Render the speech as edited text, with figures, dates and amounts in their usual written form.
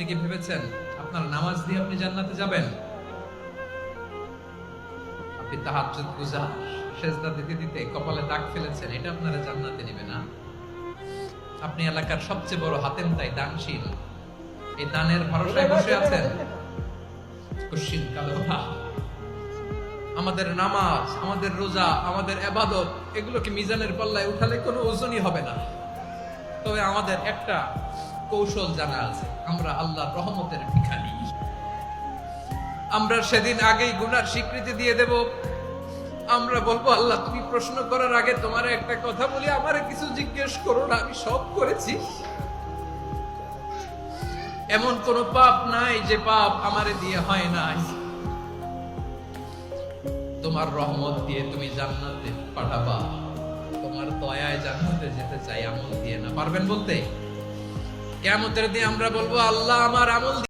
আপনি কি ভেবেছেন আপনার নামাজ দিয়ে আপনি জান্নাতে যাবেন? আপনি তাহাজ্জুদ গুজার, সেজদা দিতে দিতে কপালে দাগ ফেলেছেন, এটা আপনারা জান্নাতে নেবে না। আপনি এলাকার সবচেয়ে বড় হাতেম তাই দানশীল, এই দানের ভরসায় বসে আছেন। কুশ্চিন কালো না। আমাদের নামাজ, আমাদের রোজা, আমাদের ইবাদত, এগুলোকে মিজানের পাল্লায় উঠালে কোনো ওজনই হবে না। তবে আমাদের একটা কৌশল জানা আছে, আমরা আল্লাহর রহমতের ভিখারি। আমরা সেদিন আগেই গুনার স্বীকৃতি দিয়ে দেব। আমরা বলবো, আল্লাহ তুমি প্রশ্ন করার আগে তোমার একটা কথা বলি, আমারে কিছু জিজ্ঞেস করো না, আমি সব করেছি। এমন কোন পাপ নাই যে পাপ আমারে দিয়ে হয় নাই। তোমার রহমত দিয়ে তুমি জান্নাতে পাঠাবা, তোমার দয়ায় জান্নাতে যেতে চাই, আমল দিয়ে না। পারবেন বলতে? কিয়ামতের দিন আমরা বলবো, আল্লাহ আমার আমল